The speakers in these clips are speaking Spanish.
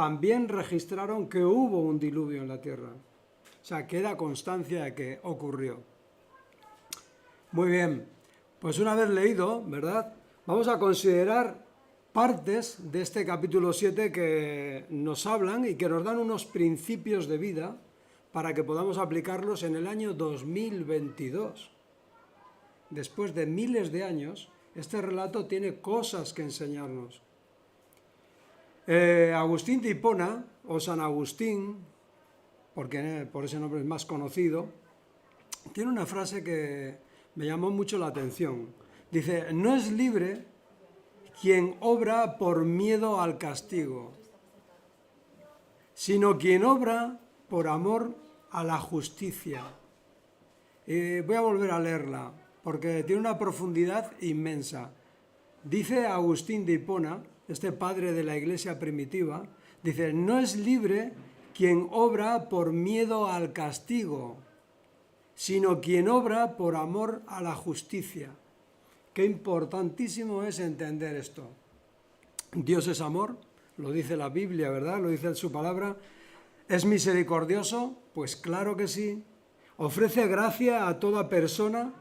también registraron que hubo un diluvio en la tierra. O sea, queda constancia de que ocurrió. Muy bien, pues una vez leído, ¿verdad? Vamos a considerar partes de este capítulo 7 que nos hablan y que nos dan unos principios de vida para que podamos aplicarlos en el año 2022. Después de miles de años, este relato tiene cosas que enseñarnos. Agustín de Hipona, o San Agustín, porque por ese nombre es más conocido, tiene una frase que me llamó mucho la atención. Dice, no es libre quien obra por miedo al castigo, sino quien obra por amor a la justicia. Voy a volver a leerla, porque tiene una profundidad inmensa. Dice Agustín de Hipona, este padre de la iglesia primitiva, dice, no es libre quien obra por miedo al castigo, sino quien obra por amor a la justicia. Qué importantísimo es entender esto. Dios es amor, lo dice la Biblia, ¿verdad? Lo dice en su palabra. ¿Es misericordioso? Pues claro que sí. ¿Ofrece gracia a toda persona?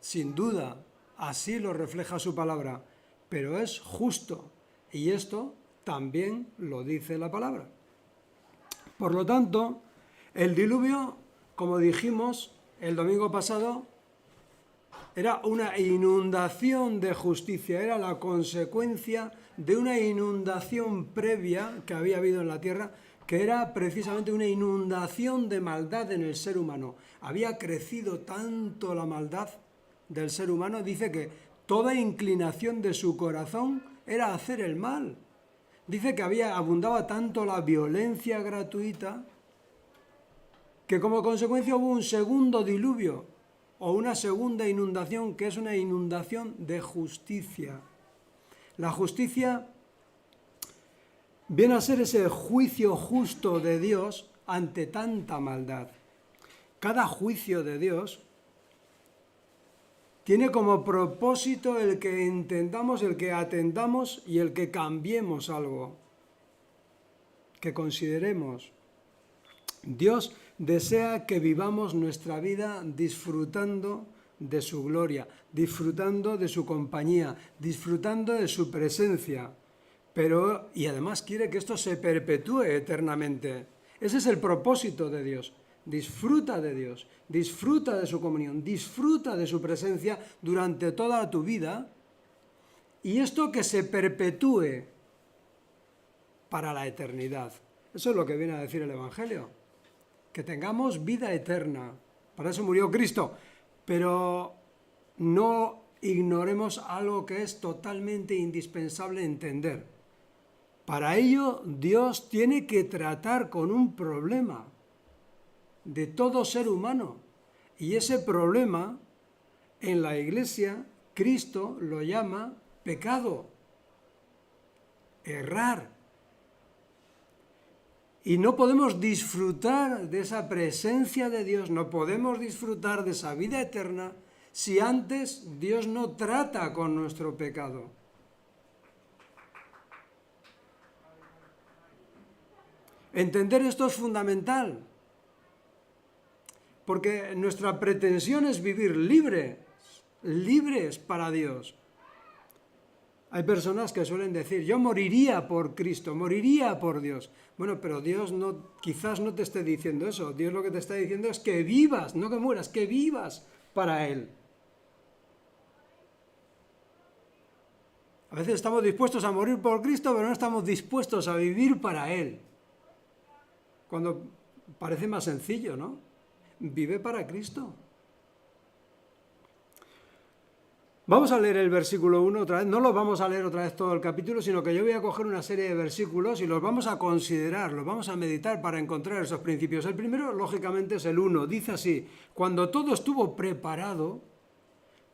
Sin duda, así lo refleja su palabra. Pero es justo, y esto también lo dice la palabra. Por lo tanto, el diluvio, como dijimos el domingo pasado, era una inundación de justicia, era la consecuencia de una inundación previa que había habido en la tierra, que era precisamente una inundación de maldad en el ser humano. Había crecido tanto la maldad del ser humano, dice que toda inclinación de su corazón era hacer el mal. Dice que abundaba tanto la violencia gratuita que como consecuencia hubo un segundo diluvio o una segunda inundación, que es una inundación de justicia. La justicia viene a ser ese juicio justo de Dios ante tanta maldad. Cada juicio de Dios tiene como propósito el que entendamos, el que atendamos y el que cambiemos algo, que consideremos. Dios desea que vivamos nuestra vida disfrutando de su gloria, disfrutando de su compañía, disfrutando de su presencia. Y además quiere que esto se perpetúe eternamente. Ese es el propósito de Dios. Disfruta de Dios, disfruta de su comunión, disfruta de su presencia durante toda tu vida. Y esto que se perpetúe para la eternidad. Eso es lo que viene a decir el Evangelio. Que tengamos vida eterna. Para eso murió Cristo. Pero no ignoremos algo que es totalmente indispensable entender. Para ello, Dios tiene que tratar con un problema de todo ser humano. Y ese problema, en la Iglesia, Cristo lo llama pecado, errar. Y no podemos disfrutar de esa presencia de Dios, no podemos disfrutar de esa vida eterna si antes Dios no trata con nuestro pecado. Entender esto es fundamental, porque nuestra pretensión es vivir libres para Dios. Hay personas que suelen decir, yo moriría por Cristo, moriría por Dios. Bueno, pero Dios quizás no te esté diciendo eso. Dios lo que te está diciendo es que vivas, no que mueras, que vivas para Él. A veces estamos dispuestos a morir por Cristo, pero no estamos dispuestos a vivir para Él. Cuando parece más sencillo, ¿no? Vive para Cristo. Vamos a leer el versículo 1 otra vez. No lo vamos a leer otra vez todo el capítulo, sino que yo voy a coger una serie de versículos y los vamos a considerar, los vamos a meditar para encontrar esos principios. El primero, lógicamente, es el 1. Dice así, cuando todo estuvo preparado,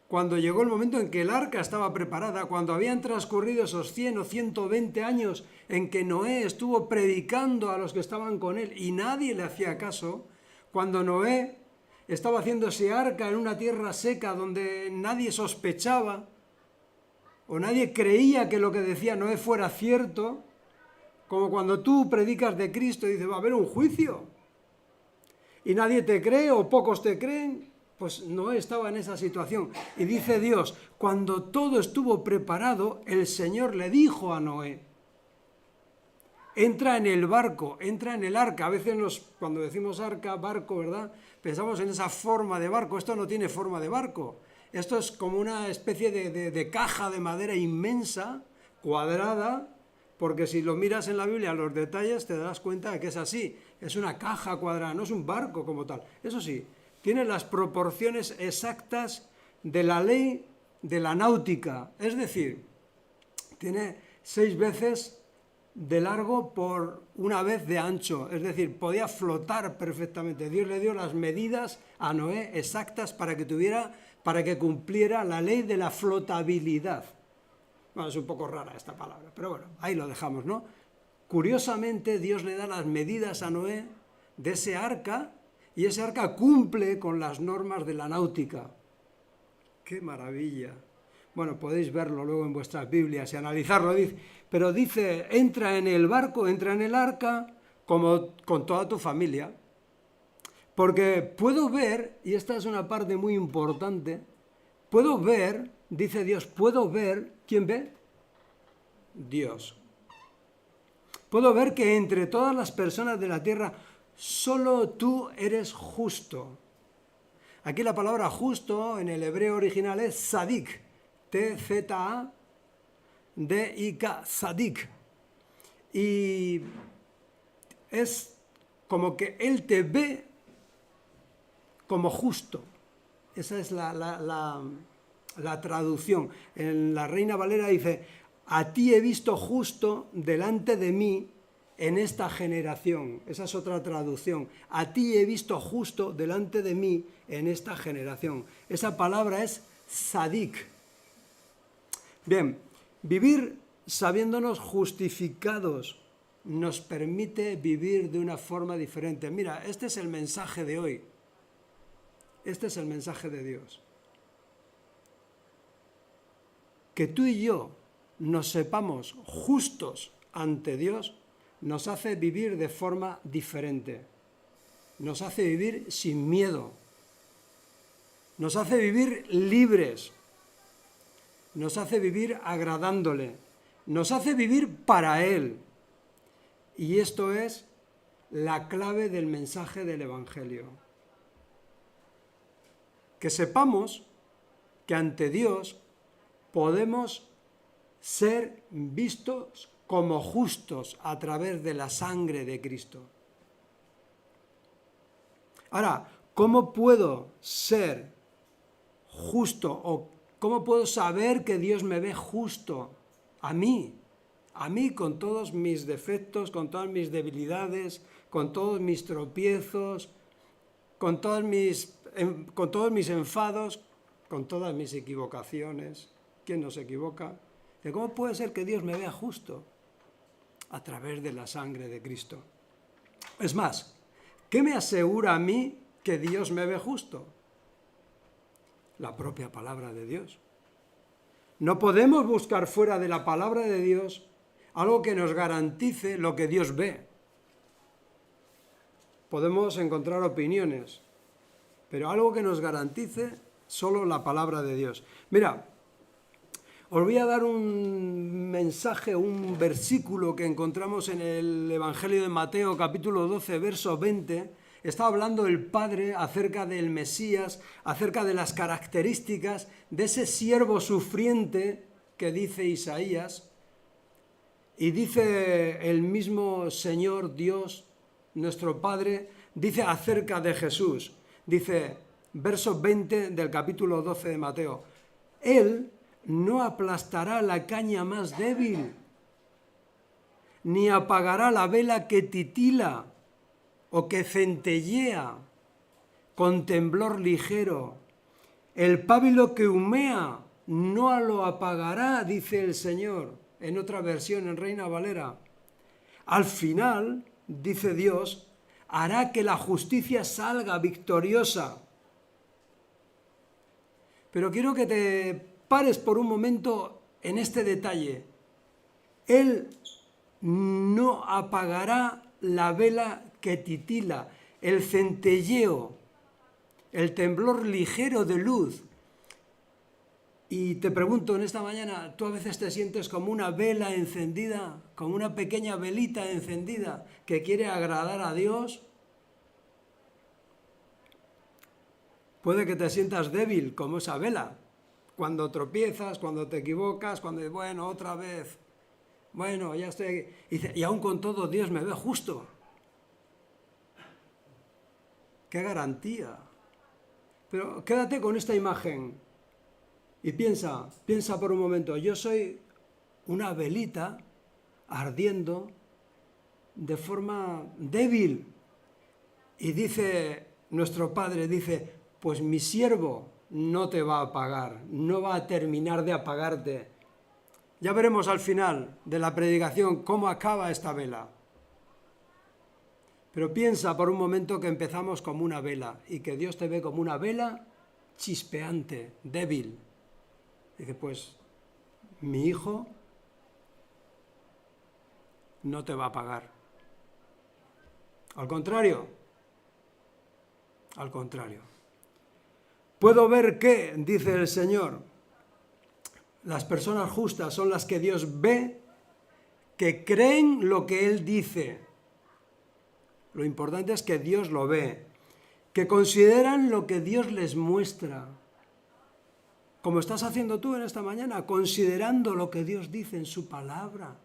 cuando llegó el momento en que el arca estaba preparada, cuando habían transcurrido esos 100 o 120 años en que Noé estuvo predicando a los que estaban con él y nadie le hacía caso, cuando Noé estaba haciendo ese arca en una tierra seca donde nadie sospechaba o nadie creía que lo que decía Noé fuera cierto, Como cuando tú predicas de Cristo y dices, va a haber un juicio. Y nadie te cree o pocos te creen. Pues Noé estaba en esa situación. Y dice Dios, cuando todo estuvo preparado, el Señor le dijo a Noé, entra en el barco, entra en el arca. A veces cuando decimos arca, barco, ¿verdad? Pensamos en esa forma de barco. Esto no tiene forma de barco. Esto es como una especie de caja de madera inmensa, cuadrada, porque si lo miras en la Biblia, los detalles, te darás cuenta de que es así. Es una caja cuadrada, no es un barco como tal. Eso sí, tiene las proporciones exactas de la ley de la náutica. Es decir, tiene 6 veces de largo por 1 vez de ancho, es decir, podía flotar perfectamente. Dios le dio las medidas a Noé exactas para que cumpliera la ley de la flotabilidad. Bueno, es un poco rara esta palabra, pero bueno, ahí lo dejamos, ¿no? Curiosamente, Dios le da las medidas a Noé de ese arca y ese arca cumple con las normas de la náutica. ¡Qué maravilla! Bueno, podéis verlo luego en vuestras Biblias y analizarlo, pero dice, entra en el barco, entra en el arca, como con toda tu familia. Porque puedo ver, y esta es una parte muy importante, puedo ver, dice Dios, puedo ver, ¿quién ve? Dios. Puedo ver que entre todas las personas de la tierra, solo tú eres justo. Aquí la palabra justo en el hebreo original es sadik, T-Z-A-D-I-K, sadik. Y es como que Él te ve como justo. Esa es la traducción. En la Reina Valera dice, a ti he visto justo delante de mí en esta generación. Esa es otra traducción. A ti he visto justo delante de mí en esta generación. Esa palabra es sadik. Bien, vivir sabiéndonos justificados nos permite vivir de una forma diferente. Mira, este es el mensaje de hoy. Este es el mensaje de Dios. Que tú y yo nos sepamos justos ante Dios nos hace vivir de forma diferente. Nos hace vivir sin miedo. Nos hace vivir libres. Nos hace vivir agradándole. Nos hace vivir para Él. Y esto es la clave del mensaje del Evangelio. Que sepamos que ante Dios podemos ser vistos como justos a través de la sangre de Cristo. Ahora, ¿cómo puedo ser justo o cómo puedo saber que Dios me ve justo a mí con todos mis defectos, con todas mis debilidades, con todos mis tropiezos, con todos mis enfados, con todas mis equivocaciones? ¿Quién no se equivoca? ¿Cómo puede ser que Dios me vea justo? A través de la sangre de Cristo. Es más, ¿qué me asegura a mí que Dios me ve justo? La propia palabra de Dios. No podemos buscar fuera de la palabra de Dios algo que nos garantice lo que Dios ve. Podemos encontrar opiniones, pero algo que nos garantice solo la palabra de Dios. Mira, os voy a dar un mensaje, un versículo que encontramos en el Evangelio de Mateo, capítulo 12, verso 20. Está hablando el Padre acerca del Mesías, acerca de las características de ese siervo sufriente que dice Isaías. Y dice el mismo Señor Dios, nuestro Padre, dice acerca de Jesús. Dice, verso 20 del capítulo 12 de Mateo. Él no aplastará la caña más débil, ni apagará la vela que titila o que centellea con temblor ligero. El pábilo que humea no lo apagará, dice el Señor, en otra versión, en Reina Valera. Al final, dice Dios, hará que la justicia salga victoriosa. Pero quiero que te pares por un momento en este detalle. Él no apagará la vela que titila, el centelleo, el temblor ligero de luz. Y te pregunto en esta mañana, ¿tú a veces te sientes como una vela encendida, como una pequeña velita encendida que quiere agradar a Dios? Puede que te sientas débil como esa vela, cuando tropiezas, cuando te equivocas, cuando dices, bueno, otra vez, bueno, ya estoy aquí. Y aún con todo Dios me ve justo. ¡Qué garantía! Pero quédate con esta imagen y piensa por un momento, yo soy una velita ardiendo de forma débil. Y dice nuestro Padre, dice, pues mi siervo no te va a apagar, no va a terminar de apagarte. Ya veremos al final de la predicación cómo acaba esta vela. Pero piensa por un momento que empezamos como una vela y que Dios te ve como una vela chispeante, débil. Dice, pues mi hijo no te va a apagar. Al contrario. Puedo ver que, dice el Señor, las personas justas son las que Dios ve, que creen lo que Él dice. Lo importante es que Dios lo ve, que consideran lo que Dios les muestra. Como estás haciendo tú en esta mañana, considerando lo que Dios dice en su palabra.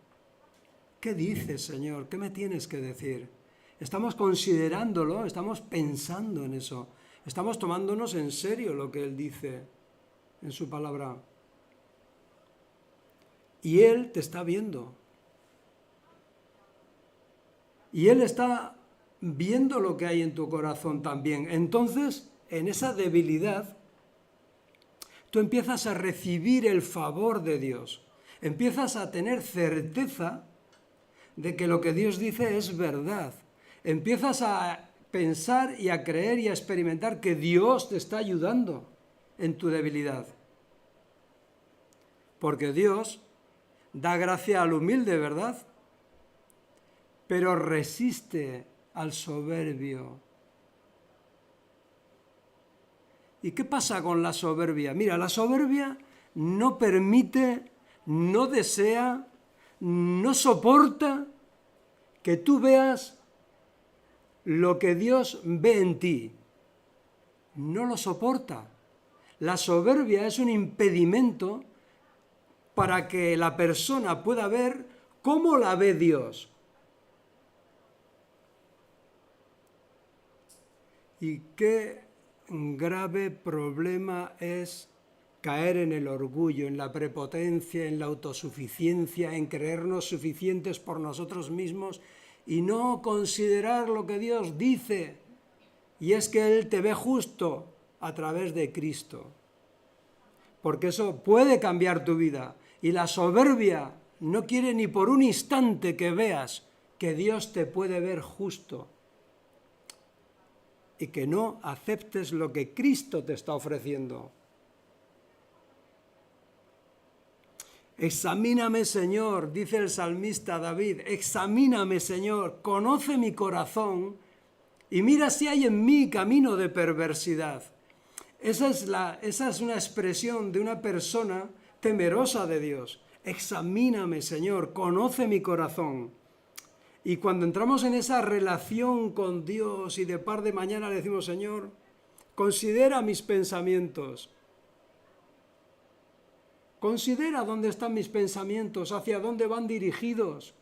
¿Qué dices, Señor? ¿Qué me tienes que decir? Estamos considerándolo, estamos pensando en eso. Estamos tomándonos en serio lo que Él dice en su palabra. Y Él te está viendo. Y Él está viendo lo que hay en tu corazón también. Entonces, en esa debilidad, tú empiezas a recibir el favor de Dios. Empiezas a tener certeza de que lo que Dios dice es verdad. Empiezas a pensar y a creer y a experimentar que Dios te está ayudando en tu debilidad. Porque Dios da gracia al humilde, ¿verdad? Pero resiste al soberbio. ¿Y qué pasa con la soberbia? Mira, la soberbia no permite, no desea, no soporta que tú veas lo que Dios ve en ti. No lo soporta. La soberbia es un impedimento para que la persona pueda ver cómo la ve Dios. Y qué grave problema es caer en el orgullo, en la prepotencia, en la autosuficiencia, en creernos suficientes por nosotros mismos y no considerar lo que Dios dice. Y es que Él te ve justo a través de Cristo. Porque eso puede cambiar tu vida. Y la soberbia no quiere ni por un instante que veas que Dios te puede ver justo. Y que no aceptes lo que Cristo te está ofreciendo. Examíname, Señor, dice el salmista David, examíname, Señor, conoce mi corazón y mira si hay en mí camino de perversidad. Esa es una expresión de una persona temerosa de Dios. Examíname, Señor, conoce mi corazón. Y cuando entramos en esa relación con Dios y de par de mañana le decimos, Señor, considera mis pensamientos. Considera dónde están mis pensamientos, hacia dónde van dirigidos.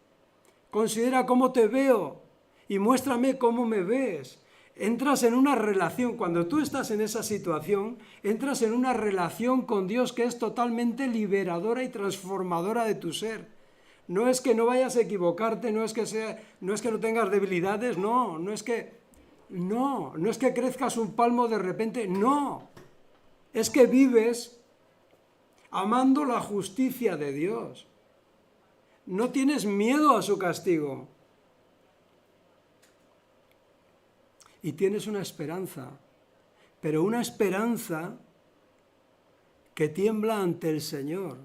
Considera cómo te veo y muéstrame cómo me ves. Entras en una relación, cuando tú estás en esa situación, entras en una relación con Dios que es totalmente liberadora y transformadora de tu ser. No es que no vayas a equivocarte, no es que no tengas debilidades, no es que crezcas un palmo de repente, no. Es que vives amando la justicia de Dios. No tienes miedo a su castigo. Y tienes una esperanza, pero una esperanza que tiembla ante el Señor.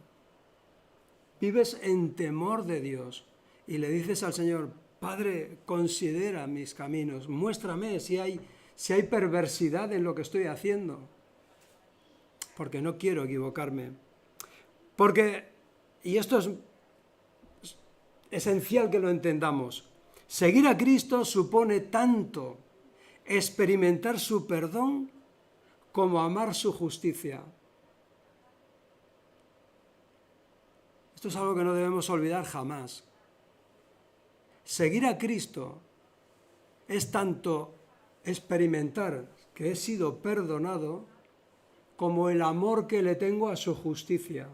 Vives en temor de Dios y le dices al Señor, Padre, considera mis caminos, muéstrame si hay perversidad en lo que estoy haciendo, porque no quiero equivocarme. Porque, y esto es esencial que lo entendamos, seguir a Cristo supone tanto experimentar su perdón como amar su justicia. Esto es algo que no debemos olvidar jamás. Seguir a Cristo es tanto experimentar que he sido perdonado como el amor que le tengo a su justicia.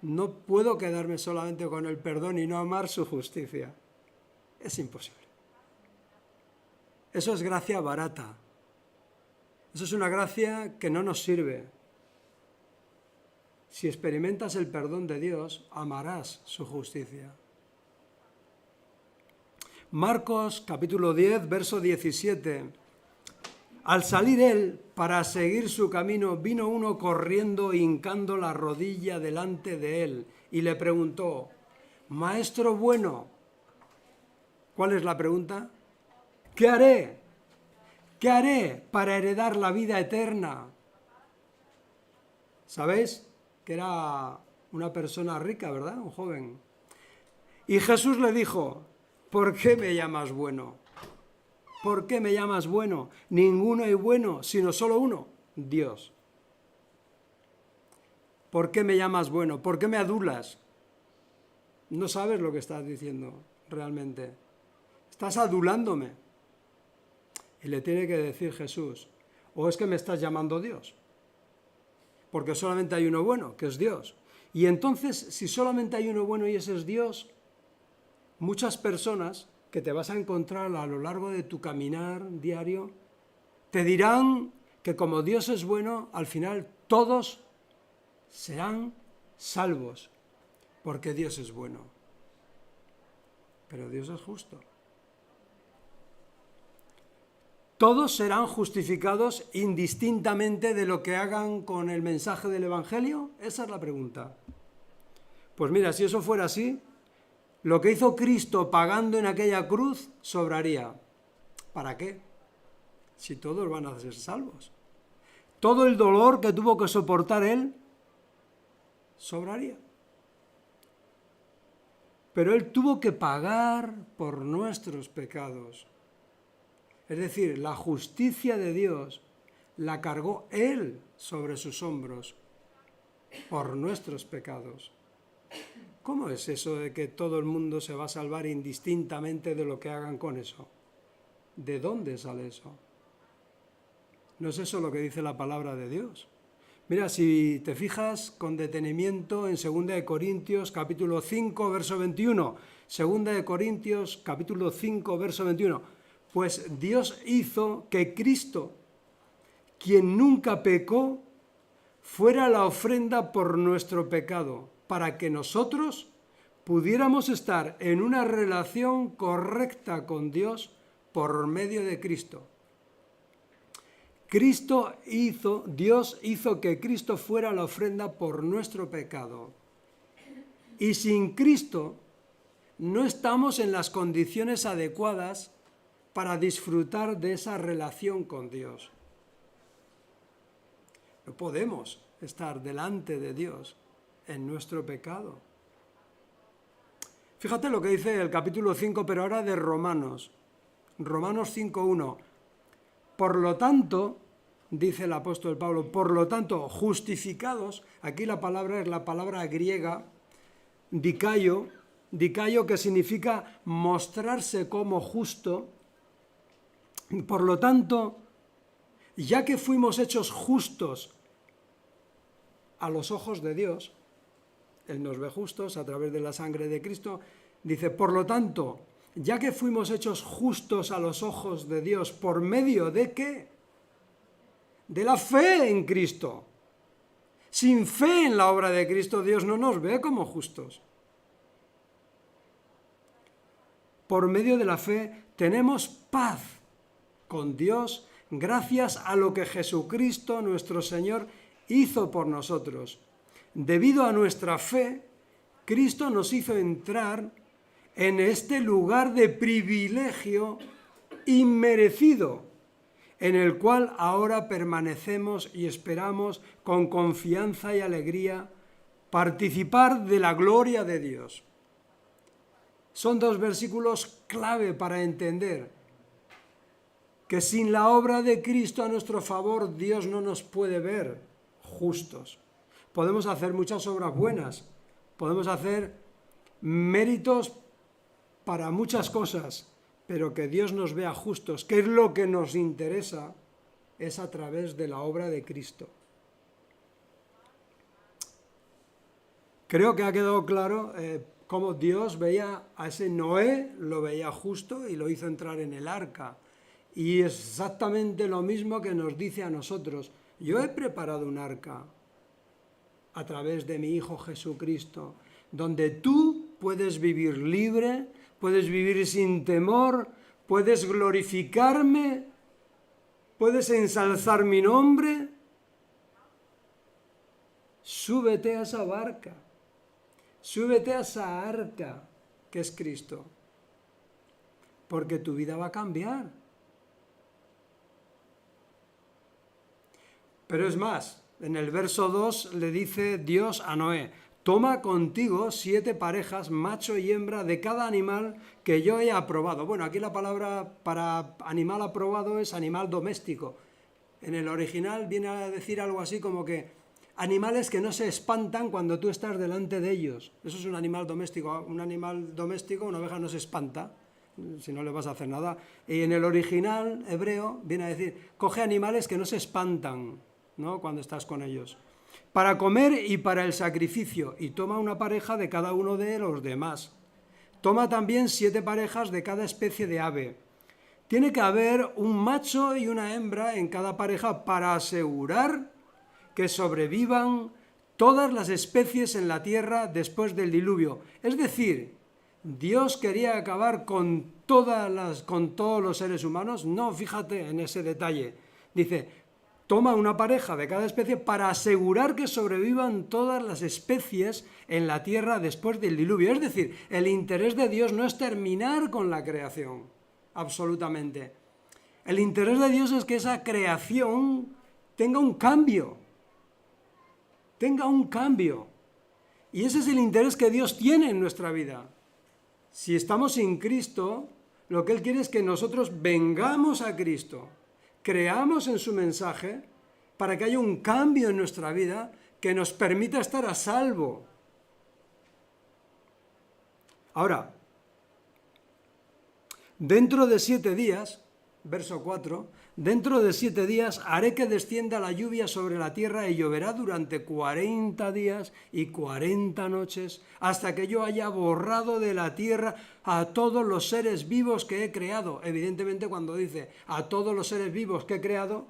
No puedo quedarme solamente con el perdón y no amar su justicia. Es imposible. Eso es gracia barata. Eso es una gracia que no nos sirve. Si experimentas el perdón de Dios, amarás su justicia. Marcos capítulo 10, verso 17. Al salir él para seguir su camino, vino uno corriendo, hincando la rodilla delante de él, y le preguntó, Maestro bueno, ¿cuál es la pregunta? ¿Qué haré? ¿Qué haré para heredar la vida eterna? ¿Sabéis? Que era una persona rica, ¿verdad? Un joven. Y Jesús le dijo, ¿por qué me llamas bueno? ¿Por qué me llamas bueno? Ninguno es bueno, sino solo uno, Dios. ¿Por qué me llamas bueno? ¿Por qué me adulas? No sabes lo que estás diciendo realmente. Estás adulándome. Y le tiene que decir Jesús, o es que me estás llamando Dios. Porque solamente hay uno bueno, que es Dios. Y entonces, si solamente hay uno bueno y ese es Dios, muchas personas que te vas a encontrar a lo largo de tu caminar diario, te dirán que como Dios es bueno, al final todos serán salvos, porque Dios es bueno. Pero Dios es justo. ¿Todos serán justificados indistintamente de lo que hagan con el mensaje del Evangelio? Esa es la pregunta. Pues mira, si eso fuera así, lo que hizo Cristo pagando en aquella cruz sobraría. ¿Para qué? Si todos van a ser salvos. Todo el dolor que tuvo que soportar Él sobraría. Pero Él tuvo que pagar por nuestros pecados. Es decir, la justicia de Dios la cargó Él sobre sus hombros por nuestros pecados. ¿Cómo es eso de que todo el mundo se va a salvar indistintamente de lo que hagan con eso? ¿De dónde sale eso? ¿No es eso lo que dice la palabra de Dios? Mira, si te fijas con detenimiento en 2 de Corintios capítulo 5, verso 21. 2 de Corintios capítulo 5, verso 21. Pues Dios hizo que Cristo, quien nunca pecó, fuera la ofrenda por nuestro pecado, para que nosotros pudiéramos estar en una relación correcta con Dios por medio de Cristo. Dios hizo que Cristo fuera la ofrenda por nuestro pecado. Y sin Cristo no estamos en las condiciones adecuadas para disfrutar de esa relación con Dios. No podemos estar delante de Dios en nuestro pecado. Fíjate lo que dice el capítulo 5, pero ahora de Romanos. Romanos 5:1. Por lo tanto, dice el apóstol Pablo, por lo tanto, justificados, aquí la palabra es la palabra griega, dikaio, que significa mostrarse como justo. Por lo tanto, ya que fuimos hechos justos a los ojos de Dios, Él nos ve justos a través de la sangre de Cristo, dice, por lo tanto, ya que fuimos hechos justos a los ojos de Dios, ¿por medio de qué? De la fe en Cristo. Sin fe en la obra de Cristo, Dios no nos ve como justos. Por medio de la fe tenemos paz con Dios gracias a lo que Jesucristo, nuestro Señor, hizo por nosotros. Debido a nuestra fe, Cristo nos hizo entrar en este lugar de privilegio inmerecido, en el cual ahora permanecemos y esperamos con confianza y alegría participar de la gloria de Dios. Son dos versículos clave para entender que sin la obra de Cristo a nuestro favor Dios no nos puede ver justos. Podemos hacer muchas obras buenas, podemos hacer méritos para muchas cosas, pero que Dios nos vea justos, que es lo que nos interesa, es a través de la obra de Cristo. Creo que ha quedado claro cómo Dios veía a ese Noé, lo veía justo y lo hizo entrar en el arca. Y es exactamente lo mismo que nos dice a nosotros. Yo he preparado un arca a través de mi Hijo Jesucristo, donde tú puedes vivir libre, puedes vivir sin temor, puedes glorificarme, puedes ensalzar mi nombre. Súbete a esa barca, súbete a esa arca que es Cristo, porque tu vida va a cambiar. Pero es más, en el verso 2 le dice Dios a Noé: toma contigo 7 parejas, macho y hembra, de cada animal que yo he aprobado. Bueno, aquí la palabra para animal aprobado es animal doméstico. En el original viene a decir algo así como que animales que no se espantan cuando tú estás delante de ellos. Eso es un animal doméstico. Un animal doméstico, una oveja no se espanta si no le vas a hacer nada. Y en el original hebreo viene a decir, coge animales que no se espantan, ¿no?, cuando estás con ellos, para comer y para el sacrificio, y toma una pareja de cada uno de los demás. Toma también 7 parejas de cada especie de ave. Tiene que haber un macho y una hembra en cada pareja para asegurar que sobrevivan todas las especies en la tierra después del diluvio. Es decir, Dios quería acabar con todos los seres humanos. No, fíjate en ese detalle. Dice, toma una pareja de cada especie para asegurar que sobrevivan todas las especies en la tierra después del diluvio. Es decir, el interés de Dios no es terminar con la creación, absolutamente. El interés de Dios es que esa creación tenga un cambio. Y ese es el interés que Dios tiene en nuestra vida. Si estamos sin Cristo, lo que Él quiere es que nosotros vengamos a Cristo, creamos en su mensaje, para que haya un cambio en nuestra vida que nos permita estar a salvo. Ahora, dentro de 7 días, verso 4, dentro de 7 días haré que descienda la lluvia sobre la tierra y lloverá durante 40 días y 40 noches, hasta que yo haya borrado de la tierra a todos los seres vivos que he creado. Evidentemente, cuando dice a todos los seres vivos que he creado,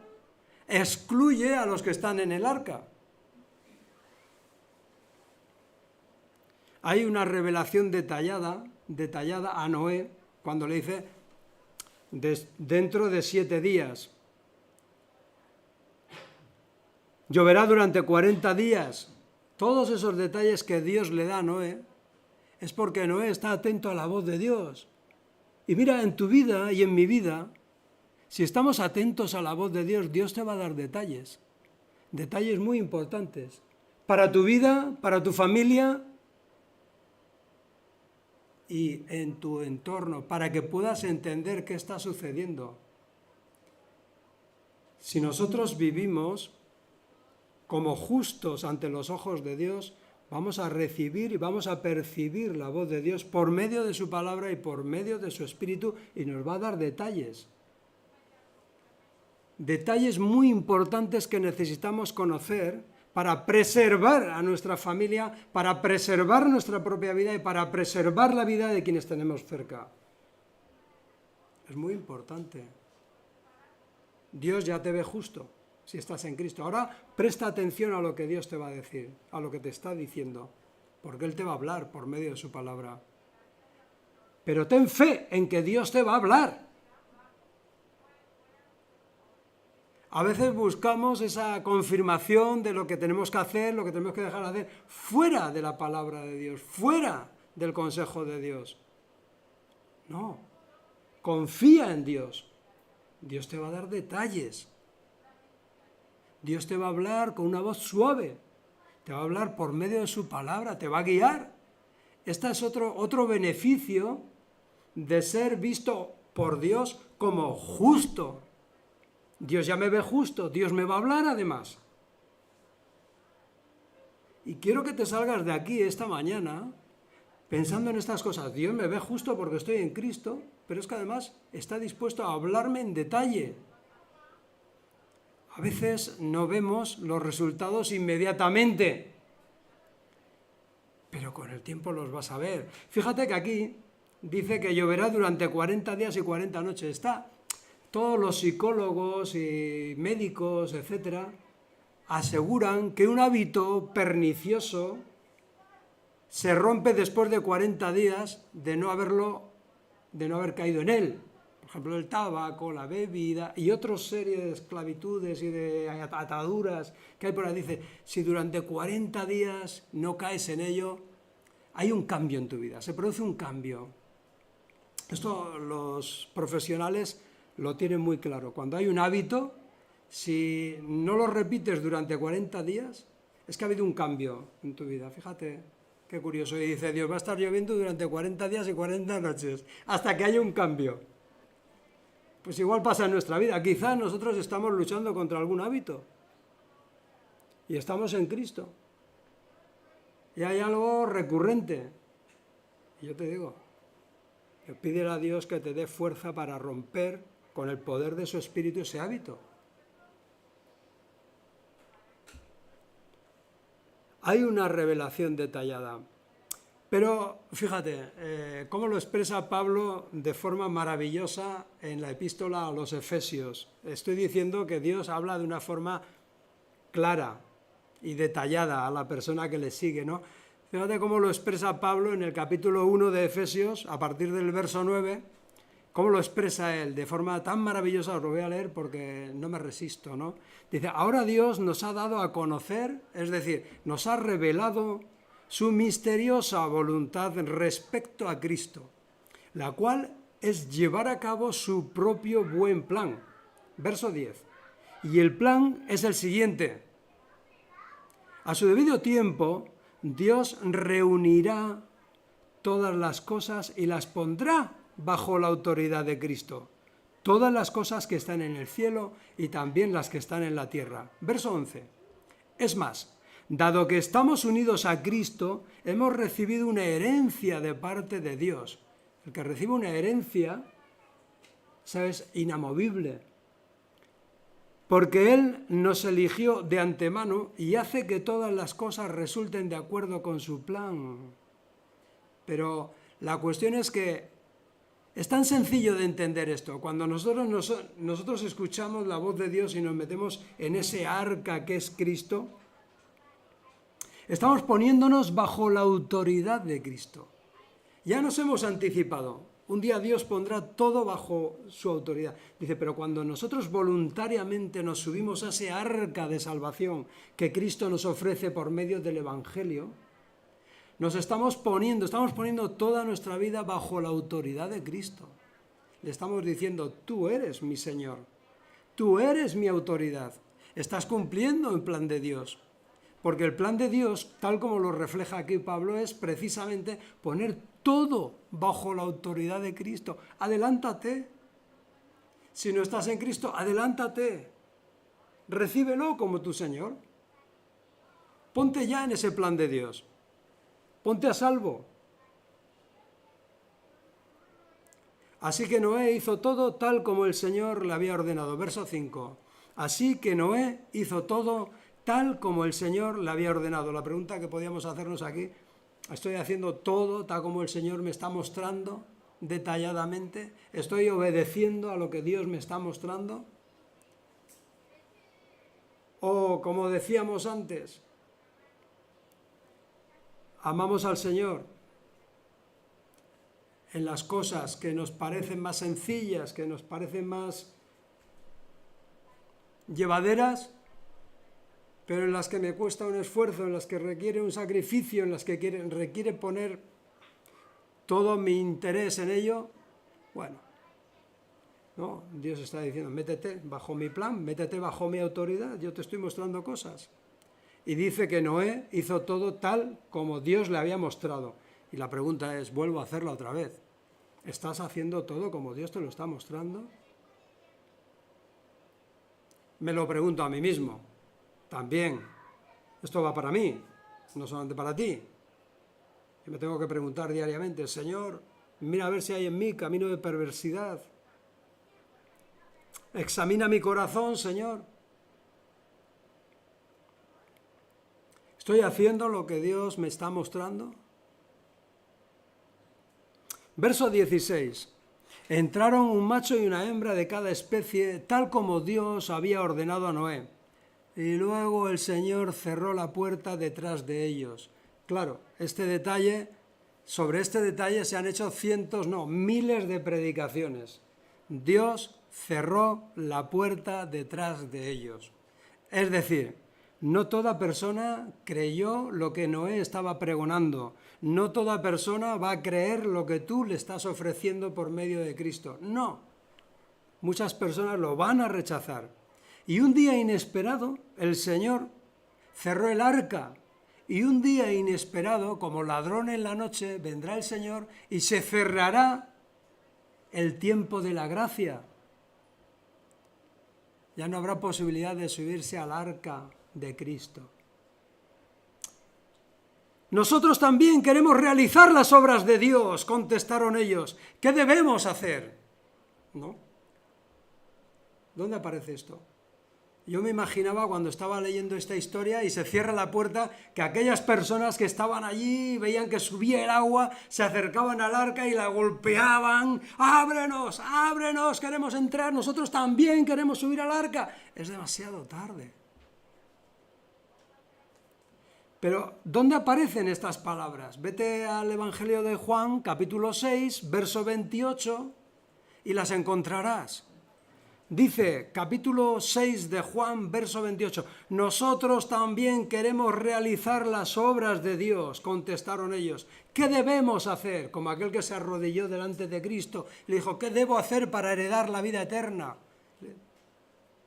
excluye a los que están en el arca. Hay una revelación detallada a Noé cuando le dice dentro de 7 días. Lloverá durante 40 días. Todos esos detalles que Dios le da a Noé es porque Noé está atento a la voz de Dios. Y mira, en tu vida y en mi vida, si estamos atentos a la voz de Dios, Dios te va a dar detalles muy importantes para tu vida, para tu familia y en tu entorno, para que puedas entender qué está sucediendo. Si nosotros vivimos como justos ante los ojos de Dios, vamos a recibir y vamos a percibir la voz de Dios por medio de su palabra y por medio de su Espíritu, y nos va a dar detalles muy importantes que necesitamos conocer para preservar a nuestra familia, para preservar nuestra propia vida y para preservar la vida de quienes tenemos cerca. Es muy importante. Dios ya te ve justo si estás en Cristo. Ahora presta atención a lo que Dios te va a decir, a lo que te está diciendo, porque Él te va a hablar por medio de su palabra. Pero ten fe en que Dios te va a hablar. A veces buscamos esa confirmación de lo que tenemos que hacer, lo que tenemos que dejar de hacer, fuera de la palabra de Dios, fuera del consejo de Dios. No, confía en Dios. Dios te va a dar detalles. Dios te va a hablar con una voz suave. Te va a hablar por medio de su palabra, te va a guiar. Este es otro beneficio de ser visto por Dios como justo. Dios ya me ve justo, Dios me va a hablar además. Y quiero que te salgas de aquí esta mañana pensando en estas cosas. Dios me ve justo porque estoy en Cristo, pero es que además está dispuesto a hablarme en detalle. A veces no vemos los resultados inmediatamente, pero con el tiempo los vas a ver. Fíjate que aquí dice que lloverá durante 40 días y 40 noches. Todos los psicólogos y médicos, etcétera, aseguran que un hábito pernicioso se rompe después de 40 días de no haber caído en él. Por ejemplo, el tabaco, la bebida y otra serie de esclavitudes y de ataduras que hay por ahí. Dice, si durante 40 días no caes en ello, hay un cambio en tu vida, se produce un cambio. Esto los profesionales lo tienen muy claro. Cuando hay un hábito, si no lo repites durante 40 días, es que ha habido un cambio en tu vida. Fíjate, qué curioso. Y dice, Dios va a estar lloviendo durante 40 días y 40 noches, hasta que haya un cambio. Pues igual pasa en nuestra vida. Quizás nosotros estamos luchando contra algún hábito y estamos en Cristo. Y hay algo recurrente. Y yo te digo, pídele a Dios que te dé fuerza para romper con el poder de su Espíritu ese hábito. Hay una revelación detallada. Pero fíjate, cómo lo expresa Pablo de forma maravillosa en la epístola a los Efesios. Estoy diciendo que Dios habla de una forma clara y detallada a la persona que le sigue, ¿no? Fíjate cómo lo expresa Pablo en el capítulo 1 de Efesios, a partir del verso 9, cómo lo expresa él de forma tan maravillosa. Os lo voy a leer porque no me resisto, ¿no? Dice, ahora Dios nos ha dado a conocer, es decir, nos ha revelado su misteriosa voluntad respecto a Cristo, la cual es llevar a cabo su propio buen plan. Verso 10. Y el plan es el siguiente. A su debido tiempo, Dios reunirá todas las cosas y las pondrá bajo la autoridad de Cristo. Todas las cosas que están en el cielo y también las que están en la tierra. Verso 11. Es más, dado que estamos unidos a Cristo, hemos recibido una herencia de parte de Dios. El que recibe una herencia, ¿sabes?, inamovible. Porque Él nos eligió de antemano y hace que todas las cosas resulten de acuerdo con su plan. Pero la cuestión es que es tan sencillo de entender esto. Cuando nosotros escuchamos la voz de Dios y nos metemos en ese arca que es Cristo, estamos poniéndonos bajo la autoridad de Cristo. Ya nos hemos anticipado. Un día Dios pondrá todo bajo su autoridad. Dice, pero cuando nosotros voluntariamente nos subimos a ese arca de salvación que Cristo nos ofrece por medio del Evangelio, estamos poniendo toda nuestra vida bajo la autoridad de Cristo. Le estamos diciendo, tú eres mi Señor, tú eres mi autoridad. Estás cumpliendo el plan de Dios. Porque el plan de Dios, tal como lo refleja aquí Pablo, es precisamente poner todo bajo la autoridad de Cristo. Adelántate. Si no estás en Cristo, adelántate. Recíbelo como tu Señor. Ponte ya en ese plan de Dios. Ponte a salvo. Así que Noé hizo todo tal como el Señor le había ordenado. Verso 5. Así que Noé hizo todo tal como el Señor le había ordenado. La pregunta que podíamos hacernos aquí, ¿estoy haciendo todo tal como el Señor me está mostrando detalladamente? ¿Estoy obedeciendo a lo que Dios me está mostrando? O, como decíamos antes, amamos al Señor en las cosas que nos parecen más sencillas, que nos parecen más llevaderas, pero en las que me cuesta un esfuerzo, en las que requiere un sacrificio, en las que requiere poner todo mi interés en ello, bueno, no, Dios está diciendo, métete bajo mi plan, métete bajo mi autoridad, yo te estoy mostrando cosas. Y dice que Noé hizo todo tal como Dios le había mostrado. Y la pregunta es, vuelvo a hacerla otra vez, ¿estás haciendo todo como Dios te lo está mostrando? Me lo pregunto a mí mismo, también. Esto va para mí, no solamente para ti. Yo me tengo que preguntar diariamente, Señor, mira a ver si hay en mí camino de perversidad. Examina mi corazón, Señor. ¿Estoy haciendo lo que Dios me está mostrando? Verso 16. Entraron un macho y una hembra de cada especie, tal como Dios había ordenado a Noé. Y luego el Señor cerró la puerta detrás de ellos. Claro, sobre este detalle se han hecho cientos, no, miles de predicaciones. Dios cerró la puerta detrás de ellos. Es decir, no toda persona creyó lo que Noé estaba pregonando. No toda persona va a creer lo que tú le estás ofreciendo por medio de Cristo. No. Muchas personas lo van a rechazar. Y un día inesperado, el Señor cerró el arca. Y un día inesperado, como ladrón en la noche, vendrá el Señor y se cerrará el tiempo de la gracia. Ya no habrá posibilidad de subirse al arca de Cristo. Nosotros también queremos realizar las obras de Dios, contestaron ellos. ¿Qué debemos hacer? ¿No? ¿Dónde aparece esto? Yo me imaginaba cuando estaba leyendo esta historia y se cierra la puerta, que aquellas personas que estaban allí, veían que subía el agua, se acercaban al arca y la golpeaban. ¡Ábrenos! ¡Ábrenos! ¡Queremos entrar! ¡Nosotros también queremos subir al arca! Es demasiado tarde. Pero, ¿dónde aparecen estas palabras? Vete al Evangelio de Juan, capítulo 6, verso 28, y las encontrarás. Dice, capítulo 6 de Juan, verso 28, nosotros también queremos realizar las obras de Dios, contestaron ellos. ¿Qué debemos hacer? Como aquel que se arrodilló delante de Cristo y le dijo, ¿qué debo hacer para heredar la vida eterna?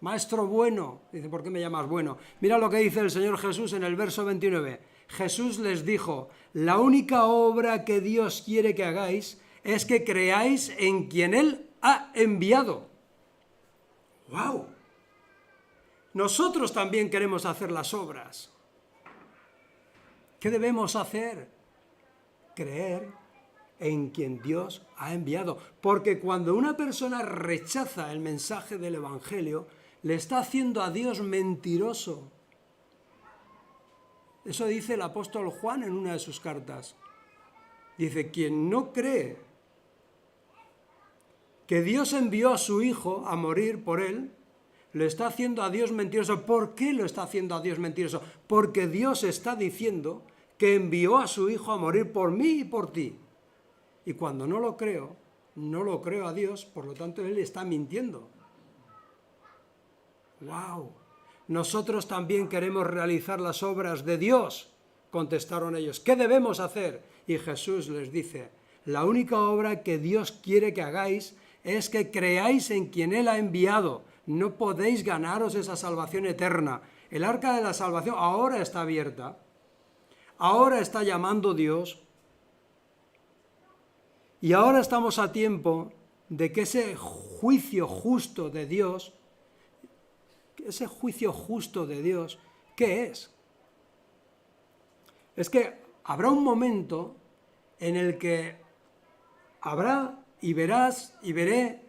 Maestro bueno, dice, ¿por qué me llamas bueno? Mira lo que dice el Señor Jesús en el verso 29. Jesús les dijo, la única obra que Dios quiere que hagáis es que creáis en quien Él ha enviado. ¡Wow! Nosotros también queremos hacer las obras. ¿Qué debemos hacer? Creer en quien Dios ha enviado. Porque cuando una persona rechaza el mensaje del Evangelio, le está haciendo a Dios mentiroso. Eso dice el apóstol Juan en una de sus cartas. Dice, quien no cree que Dios envió a su Hijo a morir por él, le está haciendo a Dios mentiroso. ¿Por qué lo está haciendo a Dios mentiroso? Porque Dios está diciendo que envió a su Hijo a morir por mí y por ti. Y cuando no lo creo a Dios, por lo tanto Él está mintiendo. ¡Wow! Nosotros también queremos realizar las obras de Dios, contestaron ellos. ¿Qué debemos hacer? Y Jesús les dice, la única obra que Dios quiere que hagáis es que creáis en quien Él ha enviado. No podéis ganaros esa salvación eterna. El arca de la salvación ahora está abierta. Ahora está llamando Dios. Y ahora estamos a tiempo de que ese juicio justo de Dios, ¿qué es? Es que habrá un momento en el que habrá y verás y veré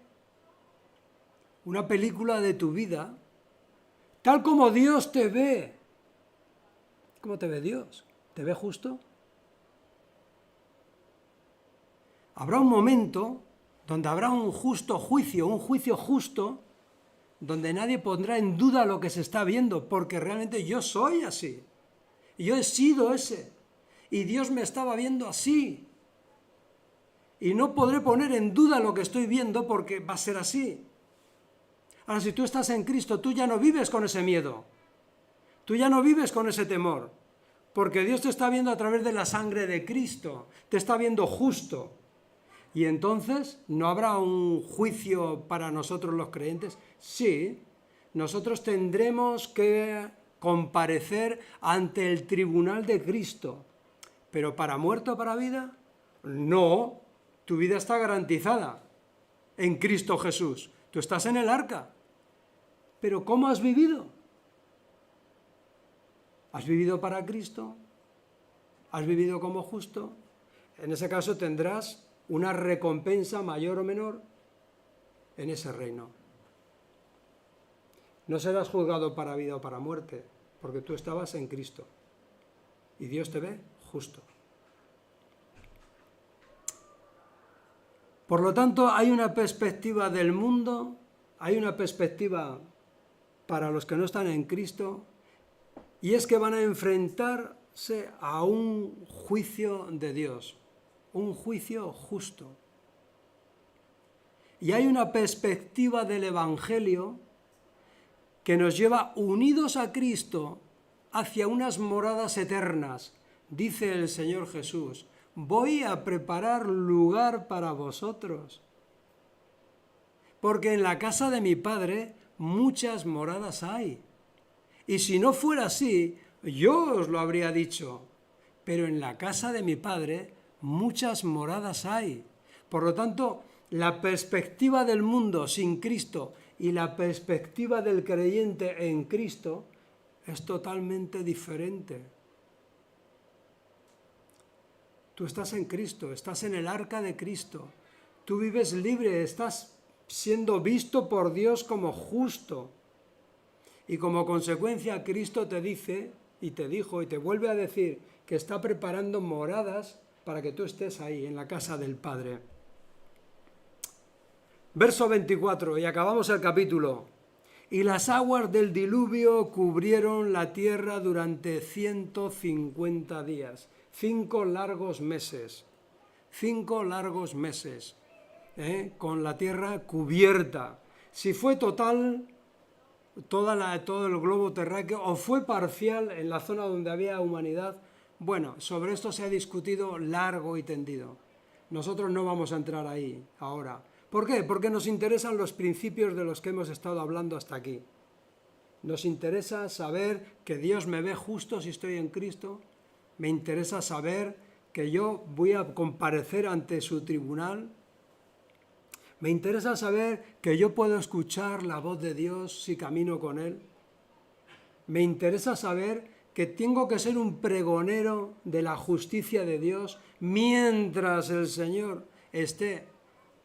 una película de tu vida tal como Dios te ve. ¿Cómo te ve Dios? ¿Te ve justo? Habrá un momento donde habrá un justo juicio, un juicio justo, donde nadie pondrá en duda lo que se está viendo, porque realmente yo soy así. Yo he sido ese. Y Dios me estaba viendo así. Y no podré poner en duda lo que estoy viendo porque va a ser así. Ahora, si tú estás en Cristo, tú ya no vives con ese miedo, tú ya no vives con ese temor, porque Dios te está viendo a través de la sangre de Cristo, te está viendo justo. Y entonces, ¿no habrá un juicio para nosotros los creyentes? Sí, nosotros tendremos que comparecer ante el tribunal de Cristo. ¿Pero para muerto o para vida? No, tu vida está garantizada en Cristo Jesús. Tú estás en el arca. ¿Pero cómo has vivido? ¿Has vivido para Cristo? ¿Has vivido como justo? En ese caso tendrás una recompensa mayor o menor en ese reino. No serás juzgado para vida o para muerte, porque tú estabas en Cristo y Dios te ve justo. Por lo tanto, hay una perspectiva del mundo, hay una perspectiva para los que no están en Cristo, y es que van a enfrentarse a un juicio de Dios, un juicio justo. Y hay una perspectiva del Evangelio que nos lleva unidos a Cristo hacia unas moradas eternas. Dice el Señor Jesús: voy a preparar lugar para vosotros, porque en la casa de mi Padre muchas moradas hay. Y si no fuera así, yo os lo habría dicho, pero en la casa de mi Padre muchas moradas hay. Por lo tanto, la perspectiva del mundo sin Cristo y la perspectiva del creyente en Cristo es totalmente diferente. Tú estás en Cristo, estás en el arca de Cristo. Tú vives libre, estás siendo visto por Dios como justo. Y como consecuencia, Cristo te dice, y te dijo, y te vuelve a decir, que está preparando moradas para que tú estés ahí, en la casa del Padre. Verso 24, y acabamos el capítulo. Y las aguas del diluvio cubrieron la tierra durante 150 días. 5 largos meses, 5 largos meses, con la tierra cubierta. Si fue total, todo el globo terráqueo, o fue parcial en la zona donde había humanidad, bueno, sobre esto se ha discutido largo y tendido. Nosotros no vamos a entrar ahí ahora. ¿Por qué? Porque nos interesan los principios de los que hemos estado hablando hasta aquí. Nos interesa saber que Dios me ve justo si estoy en Cristo. Me interesa saber que yo voy a comparecer ante su tribunal. Me interesa saber que yo puedo escuchar la voz de Dios si camino con Él. Me interesa saber que tengo que ser un pregonero de la justicia de Dios mientras el Señor esté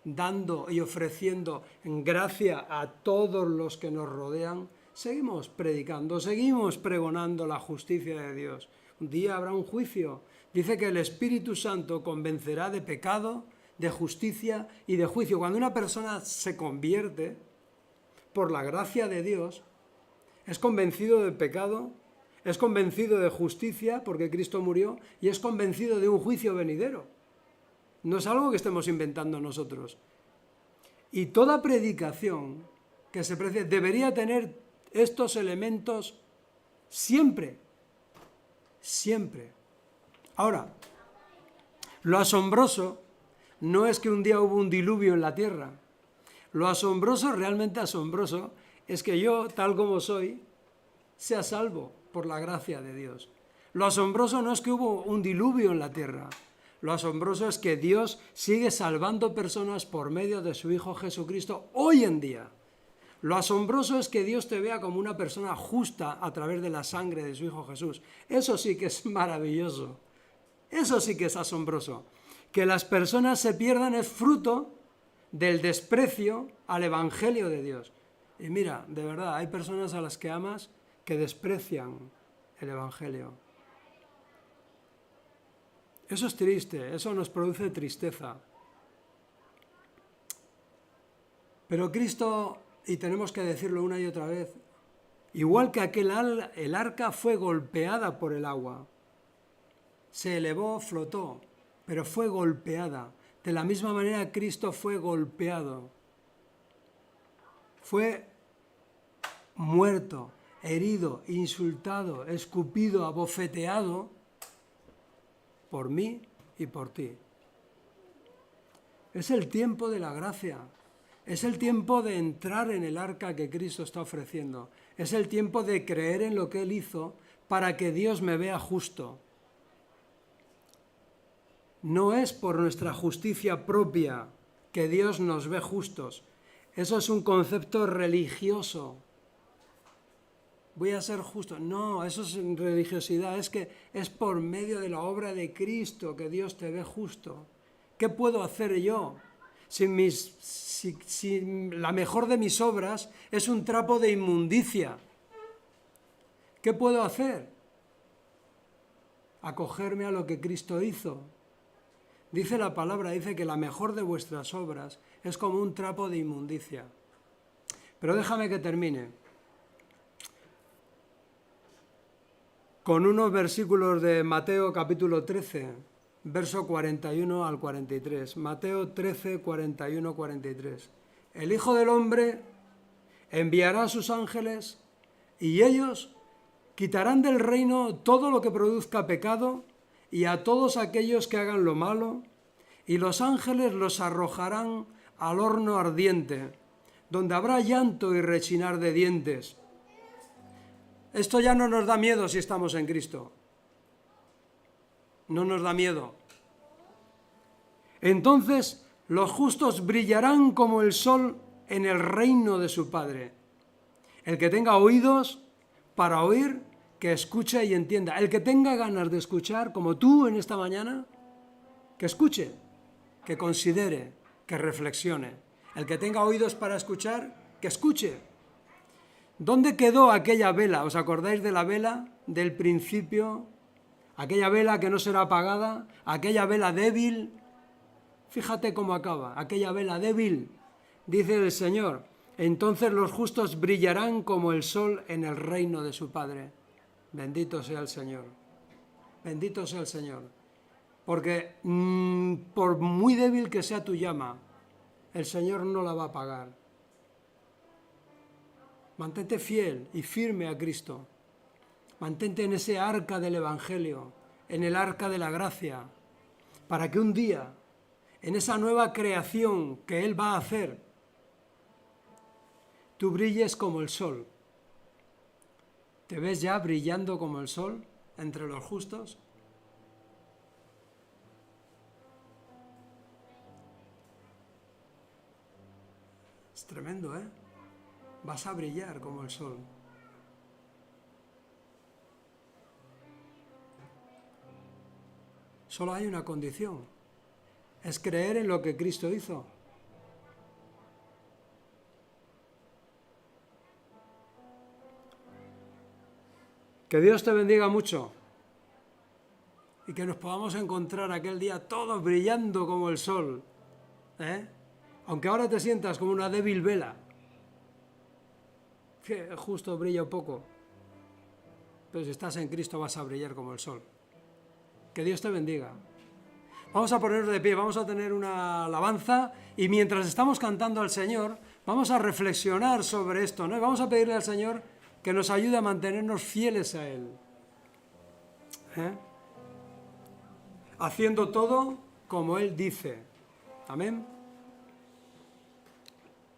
dando y ofreciendo gracia a todos los que nos rodean. Seguimos predicando, seguimos pregonando la justicia de Dios. Un día habrá un juicio. Dice que el Espíritu Santo convencerá de pecado, de justicia y de juicio. Cuando una persona se convierte por la gracia de Dios, es convencido del pecado, es convencido de justicia porque Cristo murió y es convencido de un juicio venidero. No es algo que estemos inventando nosotros. Y toda predicación que se precie debería tener estos elementos siempre. Siempre. Ahora, lo asombroso no es que un día hubo un diluvio en la tierra. Lo asombroso, realmente asombroso, es que yo, tal como soy, sea salvo por la gracia de Dios. Lo asombroso no es que hubo un diluvio en la tierra. Lo asombroso es que Dios sigue salvando personas por medio de su Hijo Jesucristo hoy en día. Lo asombroso es que Dios te vea como una persona justa a través de la sangre de su Hijo Jesús. Eso sí que es maravilloso. Eso sí que es asombroso. Que las personas se pierdan es fruto del desprecio al Evangelio de Dios. Y mira, de verdad, hay personas a las que amas que desprecian el Evangelio. Eso es triste, eso nos produce tristeza. Pero Cristo, y tenemos que decirlo una y otra vez, igual que el arca fue golpeada por el agua, se elevó, flotó, pero fue golpeada. De la misma manera Cristo fue golpeado. Fue muerto, herido, insultado, escupido, abofeteado por mí y por ti. Es el tiempo de la gracia. Es el tiempo de entrar en el arca que Cristo está ofreciendo. Es el tiempo de creer en lo que Él hizo para que Dios me vea justo. No es por nuestra justicia propia que Dios nos ve justos. Eso es un concepto religioso. Voy a ser justo. No, eso es religiosidad. Es que es por medio de la obra de Cristo que Dios te ve justo. ¿Qué puedo hacer yo? Si la mejor de mis obras es un trapo de inmundicia, ¿qué puedo hacer? Acogerme a lo que Cristo hizo. Dice la palabra, dice que la mejor de vuestras obras es como un trapo de inmundicia. Pero déjame que termine con unos versículos de Mateo capítulo 13, verso 41 al 43. Mateo 13, 41, 43. El Hijo del Hombre enviará a sus ángeles y ellos quitarán del reino todo lo que produzca pecado y a todos aquellos que hagan lo malo, y los ángeles los arrojarán al horno ardiente, donde habrá llanto y rechinar de dientes. Esto ya no nos da miedo si estamos en Cristo. No nos da miedo. Entonces los justos brillarán como el sol en el reino de su Padre. El que tenga oídos para oír, que escuche y entienda. El que tenga ganas de escuchar, como tú en esta mañana, que escuche, que considere, que reflexione. El que tenga oídos para escuchar, que escuche. ¿Dónde quedó aquella vela? ¿Os acordáis de la vela del principio? Aquella vela que no será apagada, aquella vela débil. Fíjate cómo acaba, aquella vela débil, dice el Señor. Entonces los justos brillarán como el sol en el reino de su Padre. Bendito sea el Señor. Bendito sea el Señor. Porque por muy débil que sea tu llama, el Señor no la va a apagar. Mantente fiel y firme a Cristo. Mantente en ese arca del Evangelio, en el arca de la gracia, para que un día, en esa nueva creación que Él va a hacer, tú brilles como el sol. ¿Te ves ya brillando como el sol entre los justos? Es tremendo, ¿eh? Vas a brillar como el sol. Solo hay una condición, es creer en lo que Cristo hizo. Que Dios te bendiga mucho y que nos podamos encontrar aquel día todos brillando como el sol, ¿eh? Aunque ahora te sientas como una débil vela, que justo brilla un poco, pero si estás en Cristo vas a brillar como el sol. Que Dios te bendiga. Vamos a ponernos de pie, vamos a tener una alabanza y mientras estamos cantando al Señor, vamos a reflexionar sobre esto, ¿no? Y vamos a pedirle al Señor que nos ayude a mantenernos fieles a Él. Haciendo todo como Él dice. Amén.